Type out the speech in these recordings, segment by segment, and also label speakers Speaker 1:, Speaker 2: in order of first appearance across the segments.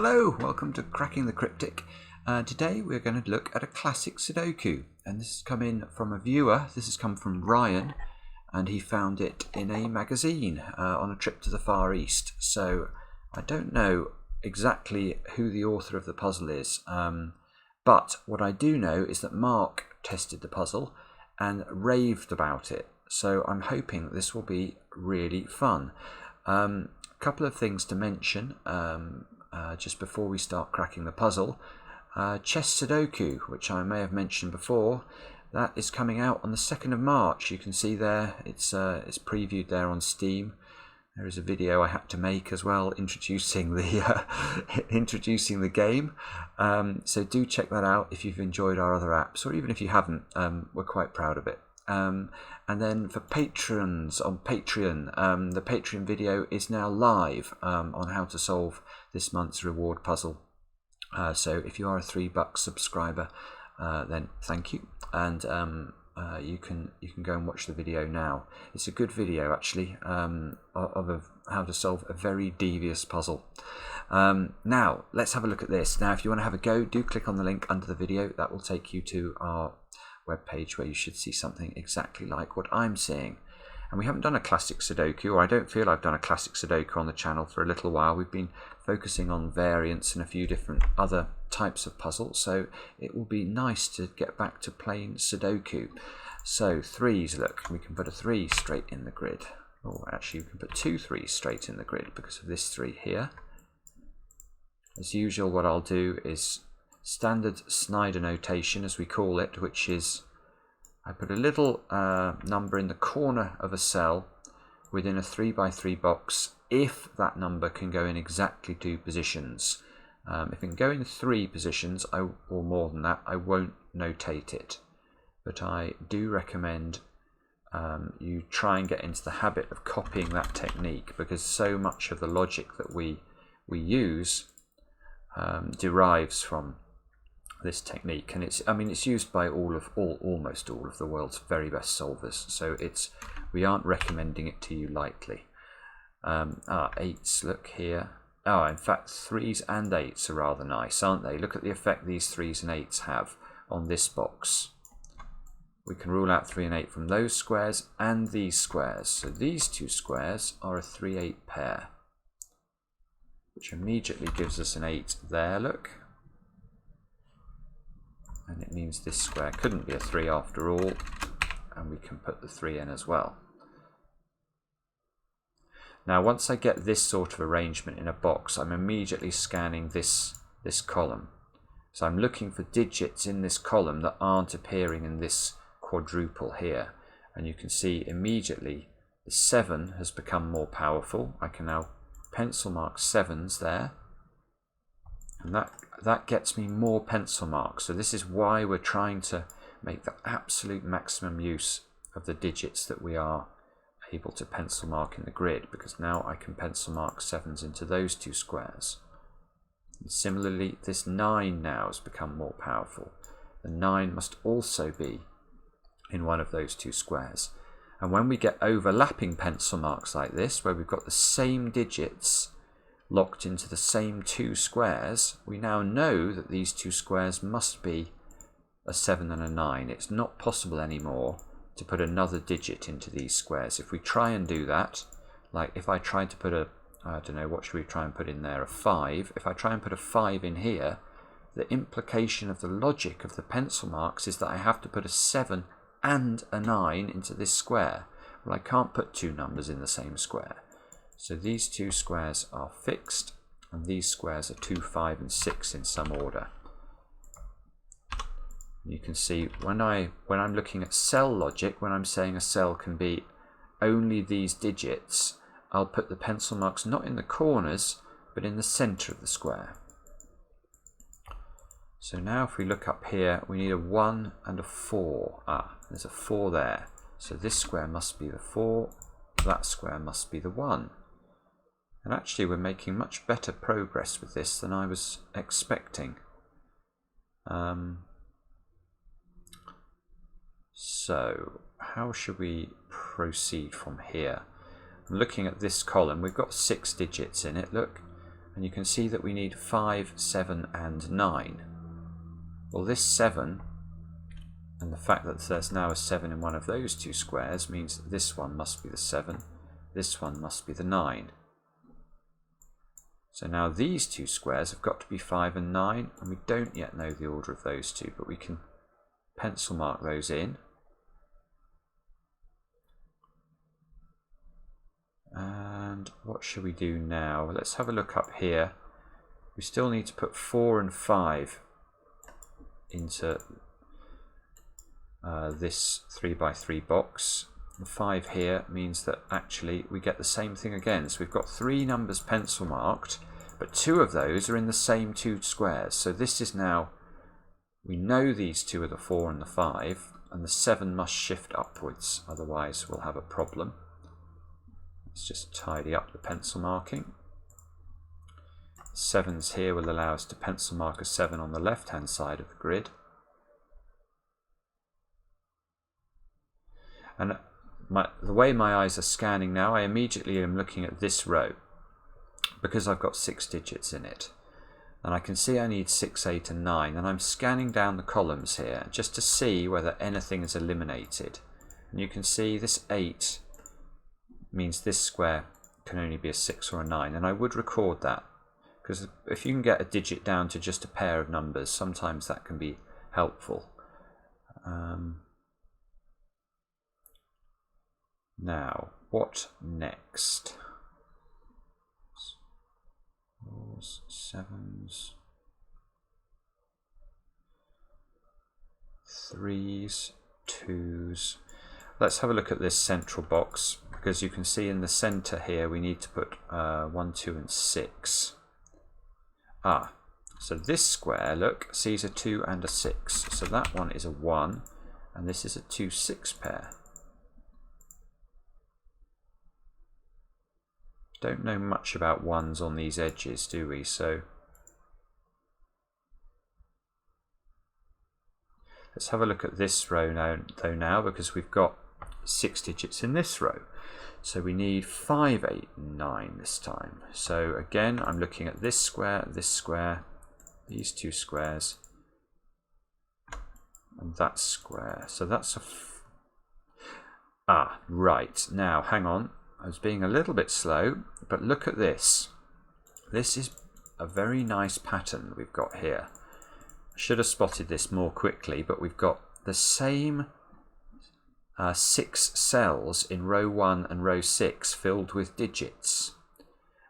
Speaker 1: Hello, welcome to Cracking the Cryptic. Today we're going to look at a classic Sudoku, and this has come in from a viewer. This has come from Ryan, and he found it in a magazine on a trip to the Far East. So I don't know exactly who the author of the puzzle is, but what I do know is that Mark tested the puzzle and raved about it. So I'm hoping that this will be really fun. A couple of things to mention just before we start cracking the puzzle. Chess Sudoku, which I may have mentioned before, that is coming out on the 2nd of March. You can see there, it's previewed there on Steam. There is a video I had to make as well introducing the introducing the game. So do check that out if you've enjoyed our other apps, or even if you haven't. We're quite proud of it. And then for patrons on Patreon, the Patreon video is now live on how to solve this month's reward puzzle. So if you are a $3 subscriber, then thank you, and you can go and watch the video now. It's a good video actually of how to solve a very devious puzzle. Now let's have a look at this. Now if you want to have a go, do click on the link under the video. That will take you to our web page where you should see something exactly like what I'm seeing. And we haven't done a classic Sudoku, or I don't feel I've done a classic Sudoku on the channel for a little while. We've been focusing on variants and a few different other types of puzzles, so it will be nice to get back to plain Sudoku. So threes, look, we can put a 3 straight in the grid. Or actually we can put 2 3s straight in the grid because of this 3 here. As usual, what I'll do is standard Snyder notation, as we call it, which is I put a little number in the corner of a cell within a 3x3 box if that number can go in exactly 2 positions. If it can go in 3 positions or more than that, I won't notate it. But I do recommend you try and get into the habit of copying that technique, because so much of the logic that we use derives from this technique, and it's used by almost all of the world's very best solvers, so we aren't recommending it to you lightly. 8s, look here. In fact 3s and 8s are rather nice, aren't they? Look at the effect these 3s and 8s have on this box. We can rule out 3 and 8 from those squares and these squares, so these 2 squares are a 3-8 pair, which immediately gives us an 8 there, look. And it means this square couldn't be a 3 after all, and we can put the 3 in as well. Now once I get this sort of arrangement in a box, I'm immediately scanning this column. So I'm looking for digits in this column that aren't appearing in this quadruple here. And you can see immediately the 7 has become more powerful. I can now pencil mark 7s there. And that gets me more pencil marks. So this is why we're trying to make the absolute maximum use of the digits that we are able to pencil mark in the grid, because now I can pencil mark 7s into those 2 squares. And similarly, this 9 now has become more powerful. The 9 must also be in one of those 2 squares. And when we get overlapping pencil marks like this, where we've got the same digits locked into the same 2 squares, we now know that these 2 squares must be a 7 and a 9. It's not possible anymore to put another digit into these squares. If we try and do that, like if I tried to put I don't know, what should we try and put in there, a 5. If I try and put a 5 in here, the implication of the logic of the pencil marks is that I have to put a 7 and a 9 into this square. Well, I can't put 2 numbers in the same square. So these 2 squares are fixed, and these squares are 2, 5 and 6 in some order. You can see when I'm looking at cell logic, when I'm saying a cell can be only these digits, I'll put the pencil marks not in the corners but in the center of the square. So now if we look up here, we need a 1 and a 4. There's a 4 there. So this square must be the 4, that square must be the 1. And actually we're making much better progress with this than I was expecting. So how should we proceed from here? I'm looking at this column. We've got 6 digits in it, look. And you can see that we need 5, 7 and 9. Well, this 7 and the fact that there's now a 7 in one of those two squares means that this one must be the 7, this one must be the 9. So now these two squares have got to be 5 and 9, and we don't yet know the order of those two, but we can pencil mark those in. And what should we do now? Let's have a look up here. We still need to put 4 and 5 into this 3x3 box. The 5 here means that actually we get the same thing again. So we've got 3 numbers pencil marked, but 2 of those are in the same 2 squares. So this is now, we know these 2 are the 4 and the 5, and the 7 must shift upwards, otherwise we'll have a problem. Let's just tidy up the pencil marking. 7's here will allow us to pencil mark a 7 on the left hand side of the grid. And the way my eyes are scanning now, I immediately am looking at this row because I've got 6 digits in it. And I can see I need 6, 8 and 9, and I'm scanning down the columns here just to see whether anything is eliminated. And you can see this 8 means this square can only be a 6 or a 9, and I would record that, because if you can get a digit down to just a pair of numbers, sometimes that can be helpful. Now, what next? 4s, 7s, 3s, 2s. Let's have a look at this central box, because you can see in the center here we need to put 1, 2 and 6. So this square, look, sees a 2 and a 6. So that one is a 1 and this is a 2, 6 pair. Don't know much about 1s on these edges, do we? So let's have a look at this row now, because we've got 6 digits in this row. So we need 5, 8, 9 this time. So again, I'm looking at this square, these 2 squares, and that square. So that's a right. Now, hang on. I was being a little bit slow, but look at this. This is a very nice pattern we've got here. I should have spotted this more quickly, but we've got the same 6 cells in row 1 and row 6 filled with digits.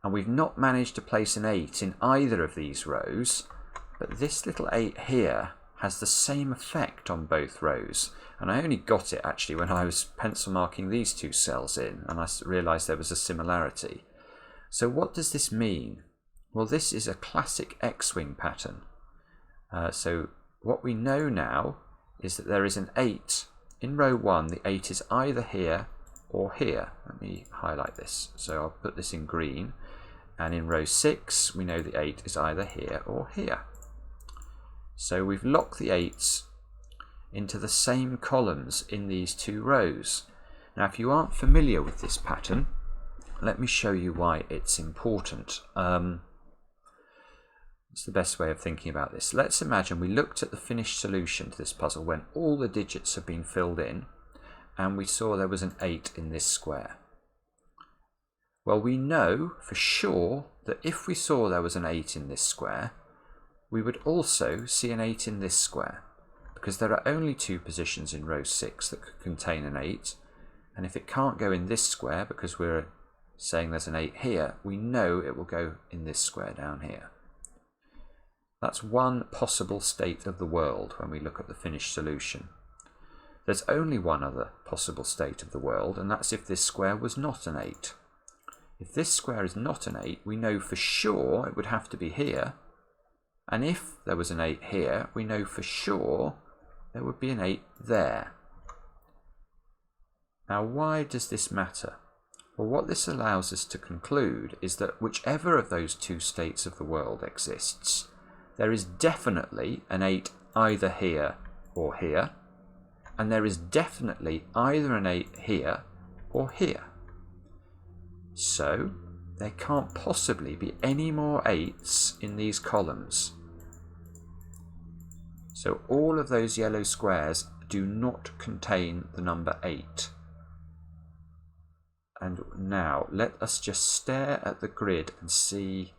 Speaker 1: And we've not managed to place an 8 in either of these rows, but this little 8 here has the same effect on both rows. And I only got it actually when I was pencil marking these 2 cells in, and I realised there was a similarity. So what does this mean? Well, this is a classic X-wing pattern. So what we know now is that there is an 8 in row 1. The 8 is either here or here. Let me highlight this. So I'll put this in green. And in row 6, we know the 8 is either here or here. So we've locked the 8s into the same columns in these 2 rows. Now, if you aren't familiar with this pattern, let me show you why it's important. It's the best way of thinking about this. Let's imagine we looked at the finished solution to this puzzle when all the digits have been filled in, and we saw there was an 8 in this square. Well, we know for sure that if we saw there was an 8 in this square, we would also see an 8 in this square, because there are only 2 positions in row 6 that could contain an 8, and if it can't go in this square because we're saying there's an 8 here, we know it will go in this square down here. That's one possible state of the world when we look at the finished solution. There's only one other possible state of the world, and that's if this square was not an 8. If this square is not an 8, we know for sure it would have to be here, and if there was an 8 here, we know for sure there would be an 8 there. Now, why does this matter? Well, what this allows us to conclude is that whichever of those 2 states of the world exists, there is definitely an 8 either here or here, and there is definitely either an 8 here or here. So there can't possibly be any more 8s in these columns. So all of those yellow squares do not contain the number 8. And now let us just stare at the grid and see.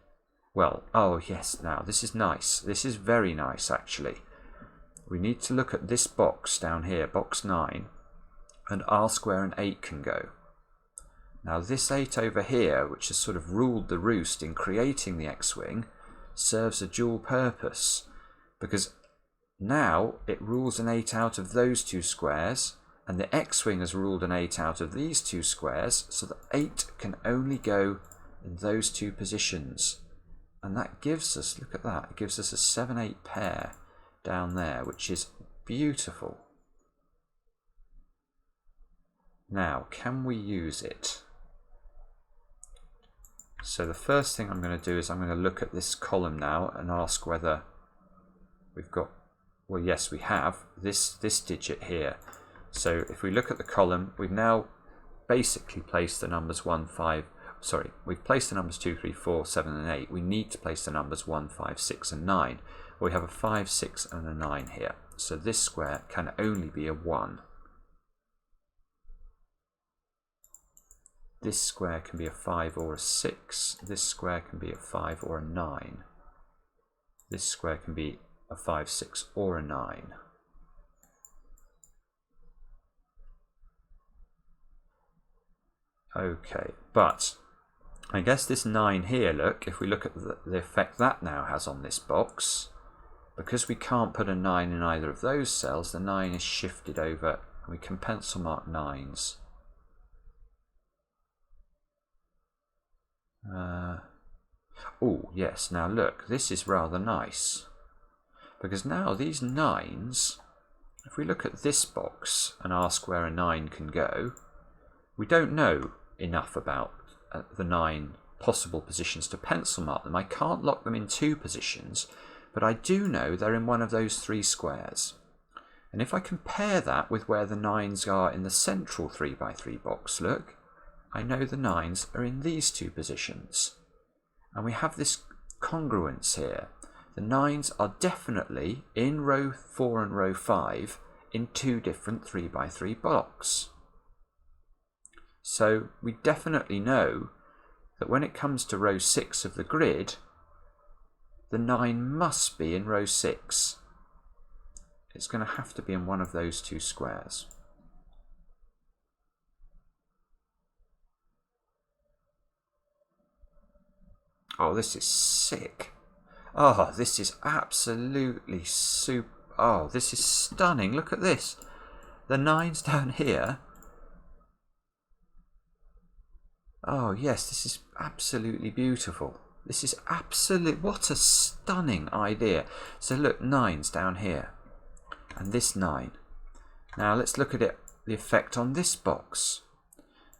Speaker 1: Well, oh yes, now this is nice. This is very nice actually. We need to look at this box down here, box 9, and R square and 8 can go. Now this 8 over here, which has sort of ruled the roost in creating the X-wing, serves a dual purpose, because now it rules an 8 out of those two squares, and the X-wing has ruled an 8 out of these two squares, so the 8 can only go in those two positions. And that gives us, look at that, it gives us a 7-8 pair down there, which is beautiful. Now, can we use it? So the first thing I'm going to do is I'm going to look at this column now and ask whether we've got, well yes we have, this digit here. So if we look at the column, we've now basically placed the numbers 1, 5, sorry, we've placed the numbers 2, 3, 4, 7 and 8. We need to place the numbers 1, 5, 6 and 9. We have a 5, 6 and a 9 here. So this square can only be a 1. This square can be a 5 or a 6. This square can be a 5 or a 9. This square can be a 5, 6 or a 9. Okay, but I guess this 9 here, look, if we look at the effect that now has on this box, because we can't put a 9 in either of those cells, the 9 is shifted over, and we can pencil mark 9s. Oh, yes, now look, this is rather nice, because now these 9s, if we look at this box and ask where a 9 can go, we don't know enough about the 9 possible positions to pencil mark them. I can't lock them in 2 positions, but I do know they're in one of those 3 squares. And if I compare that with where the 9s are in the central 3x3 box, look, I know the 9s are in these 2 positions. And we have this congruence here. The 9s are definitely in row 4 and row 5 in 2 different 3x3 blocks. So we definitely know that when it comes to row 6 of the grid, the 9 must be in row 6. It's going to have to be in one of those 2 squares. Oh, this is sick. Oh, this is absolutely super. Oh, this is stunning. Look at this. The 9's down here. Oh, yes, this is absolutely beautiful. This is absolute. What a stunning idea. So look, 9's down here. And this 9. Now let's look at it, the effect on this box.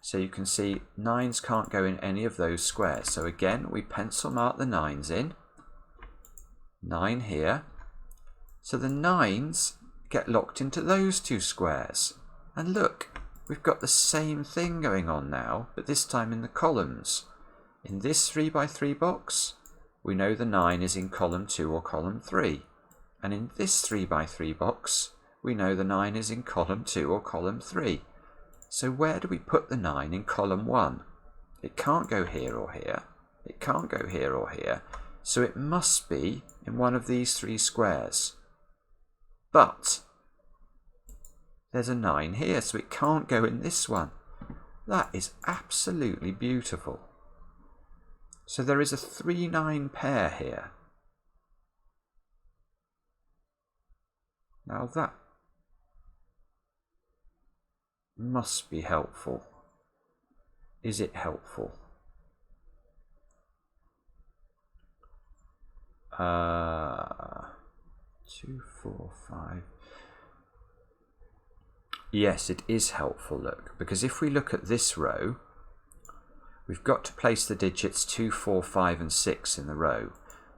Speaker 1: So you can see 9's can't go in any of those squares. So again, we pencil mark the 9's in. 9 here. So the 9's get locked into those 2 squares. And look, we've got the same thing going on now, but this time in the columns. In this 3x3 box, we know the 9 is in column 2 or column 3. And in this 3x3 box, we know the 9 is in column 2 or column 3. So where do we put the 9 in column 1? It can't go here or here. It can't go here or here. So it must be in one of these 3 squares. But there's a 9 here, so it can't go in this one. That is absolutely beautiful. So there is a 3-9 pair here. Now that must be helpful. Is it helpful? 2, 4, 5. Yes, it is helpful, look, because if we look at this row, we've got to place the digits 2, 4, 5 and 6 in the row.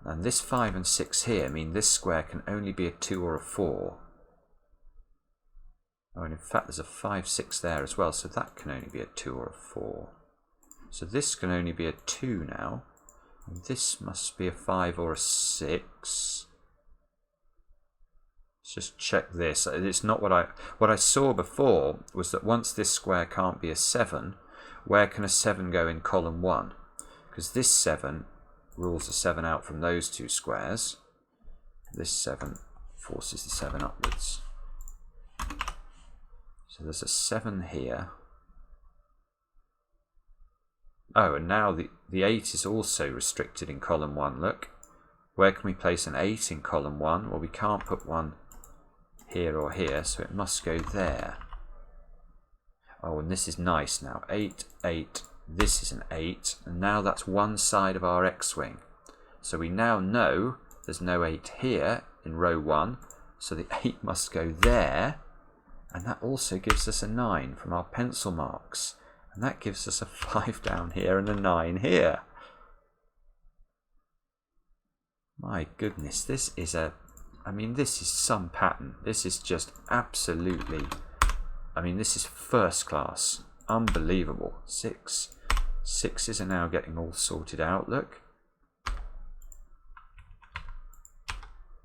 Speaker 1: And this 5 and 6 here mean this square can only be a 2 or a 4. Oh, and in fact there's a 5, 6 there as well, so that can only be a 2 or a 4. So this can only be a 2 now. And this must be a 5 or a 6. Let's just check this. It's not what I saw before was that once this square can't be a 7, where can a 7 go in column 1? Because this 7 rules a 7 out from those 2 squares. This 7 forces the 7 upwards. So there's a 7 here. Oh, and now the 8 is also restricted in column 1, look. Where can we place an 8 in column 1? Well, we can't put one here or here, so it must go there. Oh, and this is nice now. 8, 8, this is an 8, and now that's one side of our X-wing. So we now know there's no 8 here in row 1, so the 8 must go there, and that also gives us a 9 from our pencil marks. And that gives us a 5 down here and a 9 here. My goodness, this is this is some pattern. This is just absolutely, this is first class. Unbelievable. 6. 6s are now getting all sorted out, look.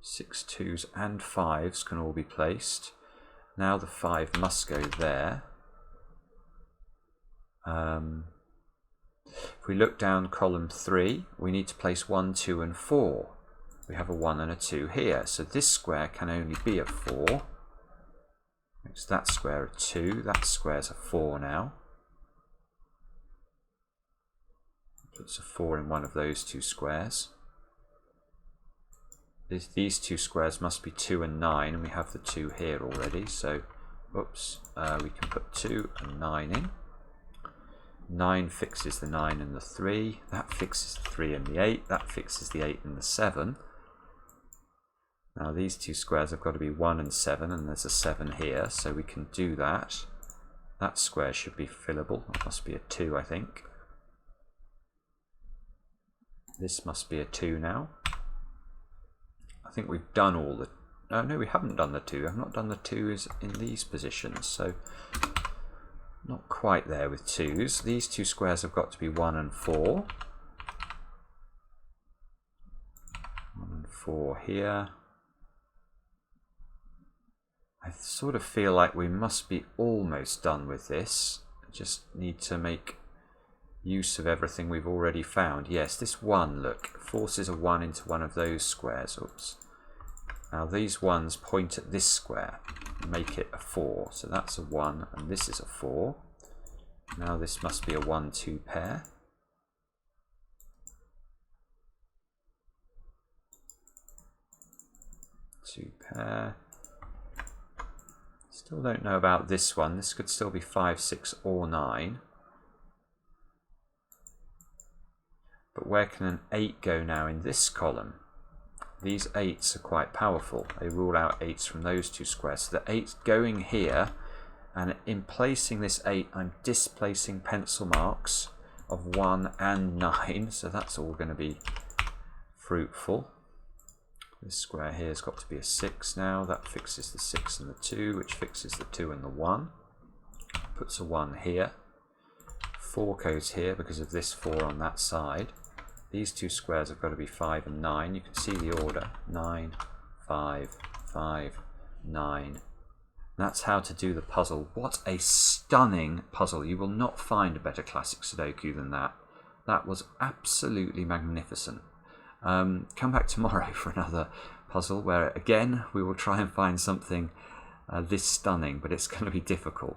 Speaker 1: 6 2s and 5s can all be placed. Now the 5 must go there. If we look down column 3, we need to place 1, 2 and 4. We have a 1 and a 2 here, so this square can only be a 4. Makes that square a 2, that square's a 4 now. Puts a 4 in one of those 2 squares. These 2 squares must be 2 and 9, and we have the 2 here already, so oops, we can put 2 and 9 in. 9 fixes the 9 and the 3, that fixes the 3 and the 8, that fixes the 8 and the 7. Now these 2 squares have got to be 1 and 7, and there's a 7 here, so we can do that. That square should be fillable. It must be a 2, I think. This must be a 2 now. I think we've done all the... no, we haven't done the 2. I've not done the 2s in these positions, so not quite there with 2s. These 2 squares have got to be 1 and 4. 1 and 4 here. I sort of feel like we must be almost done with this. I just need to make use of everything we've already found. Yes, this 1, look, forces a 1 into one of those squares. Oops. Now these ones point at this square and make it a 4. So that's a 1 and this is a 4. Now this must be a 1, 2 pair. Two pair. Still don't know about this one. This could still be 5, 6 or 9. But where can an 8 go now in this column? These 8s are quite powerful. They rule out 8s from those 2 squares. So the 8's going here, and in placing this 8, I'm displacing pencil marks of 1 and 9. So that's all going to be fruitful. This square here has got to be a 6 now. That fixes the 6 and the 2, which fixes the 2 and the 1. Puts a 1 here. 4 goes here because of this 4 on that side. These 2 squares have got to be 5 and 9. You can see the order. 9, 5, 5, 9. That's how to do the puzzle. What a stunning puzzle. You will not find a better classic Sudoku than that. That was absolutely magnificent. Come back tomorrow for another puzzle where, again, we will try and find something this stunning, but it's going to be difficult.